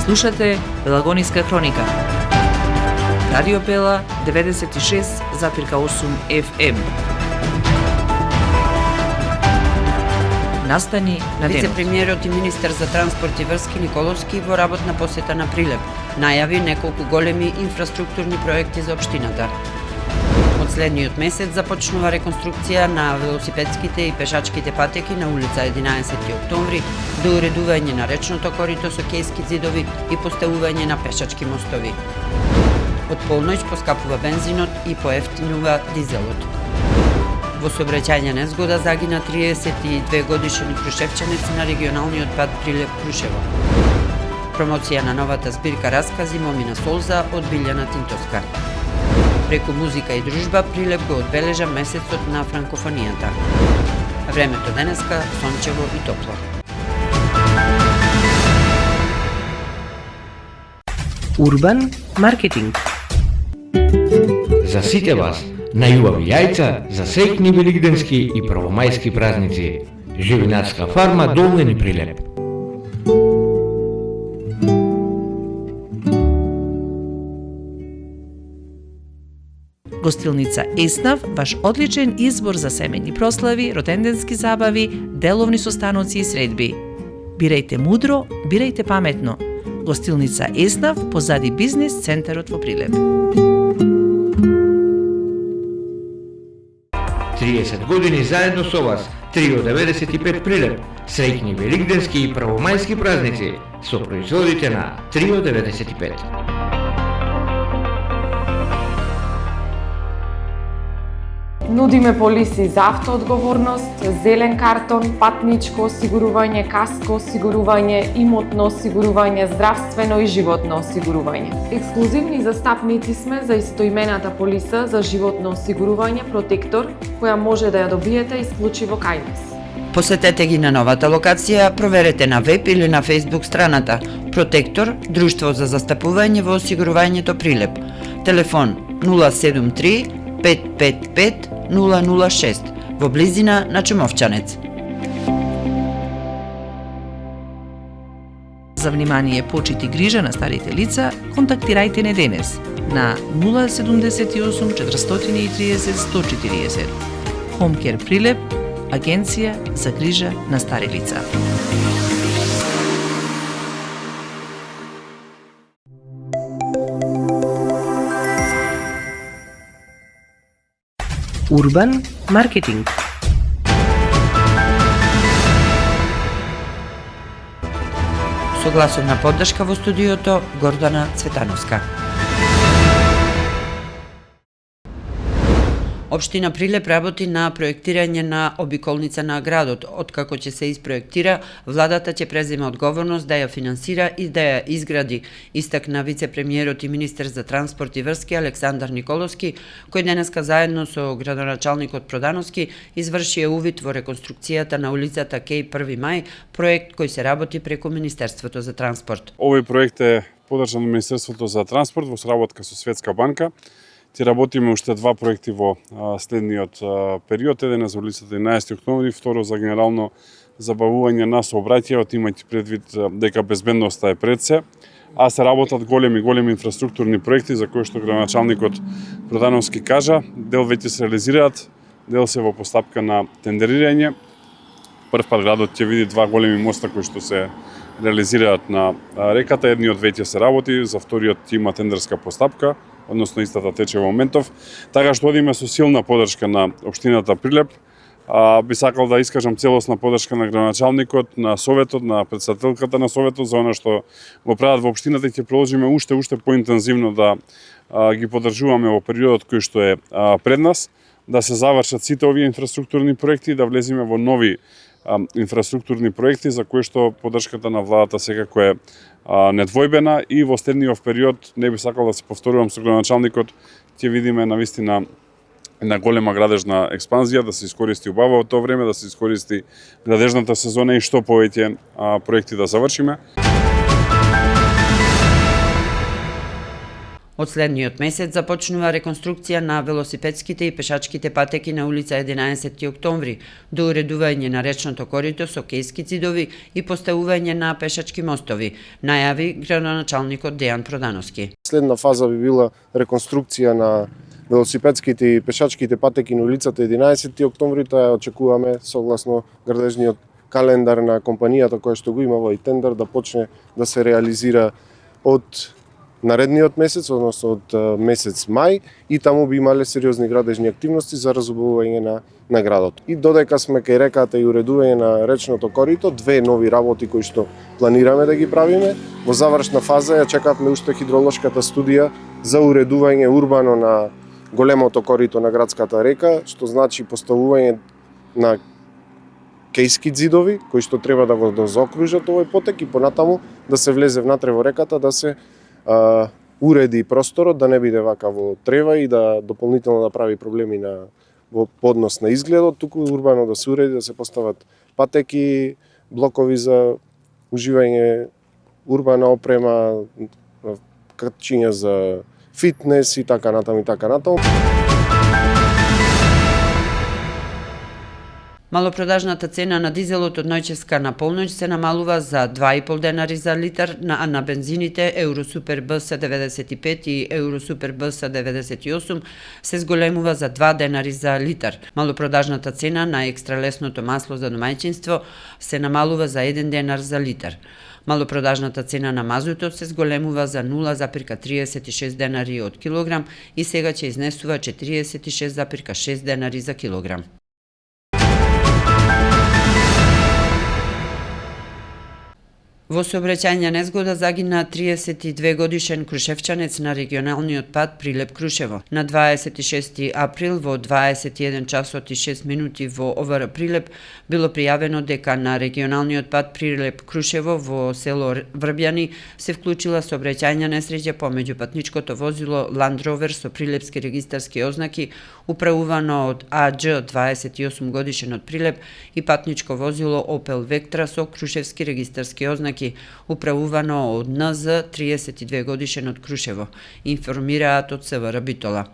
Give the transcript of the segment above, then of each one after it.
Слушате Пелагониска хроника. Радио Пела 96,8 FM. Настани на денот. Вице-премиерот и министер за транспорт и врски Николовски во работна посета на Прилеп најави неколку големи инфраструктурни проекти за општината. Од следниот месец започнува реконструкција на велосипедските и пешачките патеки на улица 11 октомври, до уредување на речното корито со кејски зидови и поставување на пешачки мостови. Од полноќ поскапува бензинот и поевтинува дизелот. Во сообраќајна незгода загина 32 годишен крушевчанец на регионалниот пат Прилеп-Крушево. Промоција на новата збирка раскази Момина Солза од Билјана Тинтоска. Преку музика и дружба Прилеп го одбележа месецот на франкофонијата. Времето денеска сончево и топло. Урбан маркетинг. За сите вас, најубави јајца за среќни великденски и првомајски празници. Живинарска фарма Долнен и Прилеп. Гостилница Еснав, ваш одличен избор за семејни прослави, роденденски забави, деловни состаноци и средби. Бирајте мудро, бирајте паметно. Гостилница Еснав позади бизнес центарот во Прилеп. 30 години заедно со вас, Трио 95 Прилеп. Среќни великденски и првомајски празници со производите на Трио 95. Нудиме полиси за автоодговорност, зелен картон, патничко осигурување, каско осигурување, имотно осигурување, здравствено и животно осигурување. Ексклузивни застапници сме за истоимената полиса за животно осигурување Протектор, која може да ја добиете исклучиво кај нас. Посетете ги на новата локација, проверете на веб или на Facebook страната Протектор, Друштво за застапување во осигурувањето Прилеп. Телефон 073 555 006 во близина на Чумовчанец. За внимание, почит и грижа на старите лица, контактирајте не денес на 078 430 140. Хомкер Прилеп, агенција за грижа на стари лица. Урбан маркетинг. Со гласовна поддршка во студиото Гордана Цветановска. Општина Прилеп работи на проектирање на обиколница на градот. Откако ќе се испроектира, владата ќе преземе одговорност да ја финансира и да ја изгради, истакна вице-премиерот и министер за транспорт и врски Александар Николовски, кој денеска заедно со градоначалникот Продановски извршија увид во реконструкцијата на улицата Кеј 1 мај, проект кој се работи преку Министерството за транспорт. Овој проект е подржан од Министерството за транспорт во соработка со Светска банка. Ти работиме уште два проекти во следниот период, еден за улицата 11 октомври, второ за генерално забавување на сообраќајот, имајќи предвид дека безбедноста е пред се, а се работат големи инфраструктурни проекти за кои што градоначалникот Продановски кажа, дел веќе се реализираат, дел се во постапка на тендерирање. Прв пат градот ќе види два големи моста кои што се реализираат на реката, едниот веќе се работи, за вториот има тендерска постапка, односно истата тече во моментов, така што одиме со силна поддршка на општината Прилеп. Би сакал да искажам целосна поддршка на градоначалникот, на советот, на претседателката на советот за она што го прават во општината и ќе продолжиме уште поинтензивно да ги поддржуваме во периодот кој што е пред нас, да се завршат сите овие инфраструктурни проекти и да влеземе во нови инфраструктурни проекти за кои што поддршката на владата секако е недвојбена и во следниот период, не би сакал да се повторувам со градоначалникот, ќе видиме навистина една голема градежна експанзија, да се искористи убаво тоа време, да се искористи градежната сезона и што повеќе проекти да завршиме. Од следниот месец започнува реконструкција на велосипедските и пешачките патеки на улица 11 октомври, до уредување на речното корито со кејски ѕидови и поставување на пешачки мостови, најави градоначалникот Дејан Продановски. Следна фаза би била реконструкција на велосипедските и пешачките патеки на улицата 11 октомври. Тоа очекуваме согласно градежниот календар на компанијата која што го има во тендер да почне да се реализира од наредниот месец, односно од месец мај, и таму би имале сериозни градежни активности за разубавување на градот. И додека сме кај реката и уредување на речното корито, две нови работи кои што планираме да ги правиме. Во завршна фаза ја чекавме уште хидролошката студија за уредување урбано на големото корито на градската река, што значи поставување на кејски ѕидови кои што треба да го заокружат овој потек и понатаму да се влезе внатре во реката, да се уреди просторот, да не биде вака во трева и да дополнително да прави проблеми во поднос на изгледот, туку урбано да се уреди, да се постават патеки, блокови за уживање, урбана опрема, качиња за фитнес и така натаму и така натаму. Малопродажната цена на дизелот од ноќеска на полноќ се намалува за 2,5 денари за литар, а на бензините Евросупер БС 95 и Евросупер БС 98 се зголемува за 2 денари за литар. Малопродажната цена на екстралесното масло за домаќинство се намалува за 1 денар за литар. Малопродажната цена на мазутот се зголемува за 0,36 денари од килограм и сега ќе изнесува 46,6 денари за килограм. Во сообраќајна незгода загина 32 годишен крушевчанец на регионалниот пат Прилеп-Крушево. На 26 април во 21 часот и 6 минути во ОВР Прилеп било пријавено дека на регионалниот пат Прилеп-Крушево во село Врбјани се вклучила сообраќајна несреќа помеѓу патничкото возило Land Rover со прилепски регистарски ознаки управувано од АДЖ 28 годишен од Прилеп и патничко возило Opel Vectra со крушевски регистарски ознаки управувано од НЗ 32 годишен од Крушево, информираат од СВР Битола.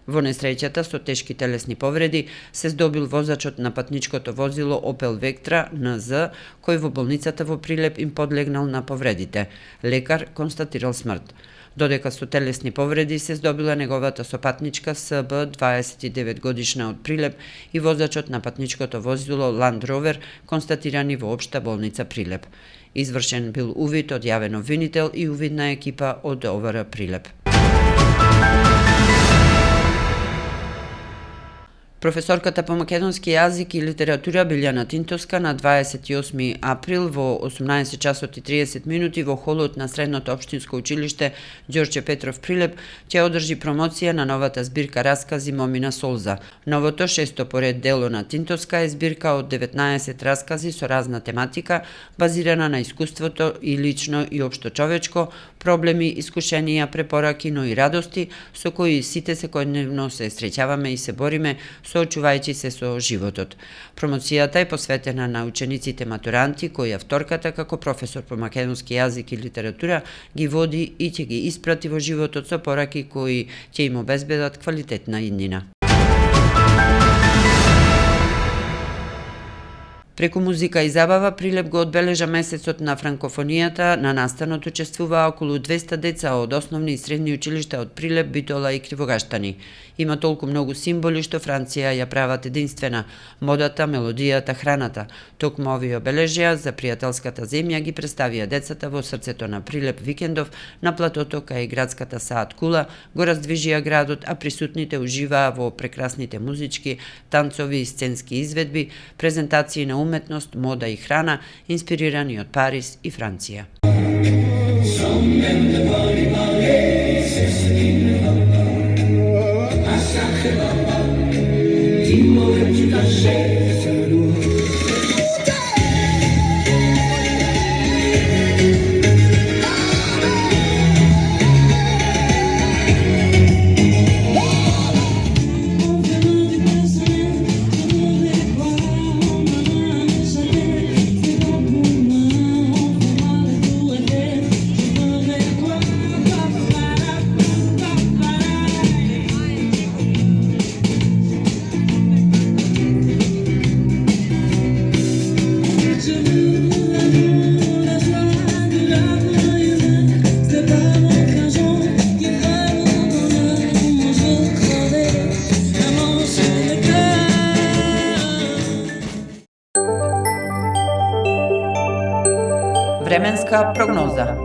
Во несреќата со тешки телесни повреди се здобил возачот на патничкото возило Opel Vectra НЗ, кој во болницата во Прилеп им подлегнал на повредите. Лекар констатирал смрт. Додека со телесни повреди се здобила неговата сопатничка СБ 29 годишна од Прилеп и возачот на патничкото возило Land Rover, констатирани во Општа болница Прилеп. Извршен бил увид од јавен обвинител и увидна екипа од ОВР Прилеп. Професорката по македонски јазик и литература Билјана Тинтовска на 28 април во 18 часот и 30 минути во холот на Средното општинско училиште Ѓорче Петров Прилеп ќе одржи промоција на новата збирка раскази Момина Солза. Новото 6-то поред дело на Тинтовска е збирка од 19 раскази со разна тематика, базирана на искуството и лично и општочовечко, проблеми, искушенија, препораки, но и радости со кои сите секојдневно се среќаваме и се бориме, соочувајќи се со животот. Промоцијата е посветена на учениците матуранти, кои авторката како професор по македонски јазик и литература ги води и ќе ги испрати во животот со пораки кои ќе им обезбедат квалитетна иднина. Преку музика и забава, Прилеп го одбележа месецот на франкофонијата. На настанот учествуваа околу 200 деца од основни и средни училишта од Прилеп, Битола и Кривогаштани. Има толку многу символи што Франција ја прават единствена. Модата, мелодијата, храната. Токму овие обележја за пријателската земја ги представија децата во срцето на Прилеп викендов на платото кај градската Саат Кула, го раздвижија градот, а присутните уживаа во прекрасните музички, танцови и сценски изведби, презентации на уметност, мода и храна, инспирирани од Париз и Франција. Временска прогноза.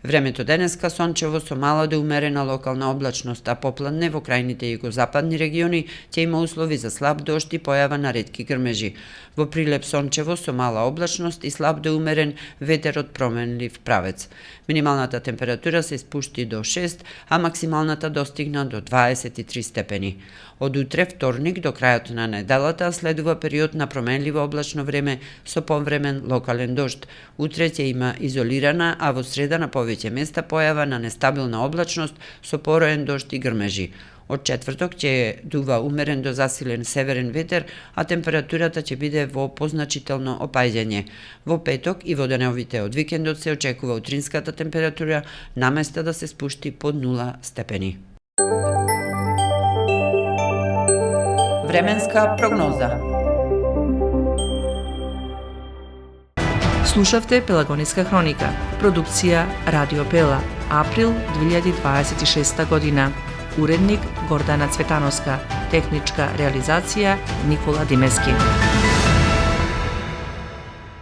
Времето денеска сончево со мала до умерена локална облачност, а попладне во крајните и югозападни региони ќе има услови за слаб дожд и појава на ретки грмежи. Во Прилеп сончево со мала облачност и слаб до умерен ветер од променлив правец. Минималната температура се спушти до 6, а максималната достигна до 23 степени. Од утре, вторник, до крајот на неделата следува период на променливо облачно време со повремен локален дожд. Утре ќе има изолирана, а во среда на повеќе места појава на нестабилна облачност со пороен дожд и грмежи. Од четврток ќе дува умерен до засилен северен ветер, а температурата ќе биде во позначително опаѓање. Во петок и во деновите од викендот се очекува утринската температура наместа да се спушти под 0 степени. Временска прогноза. Слушавте Пелагониска хроника. Продукција Радио Пела. Април 2026 година. Уредник Гордана Цветановска. Техничка реализација Никола Димески.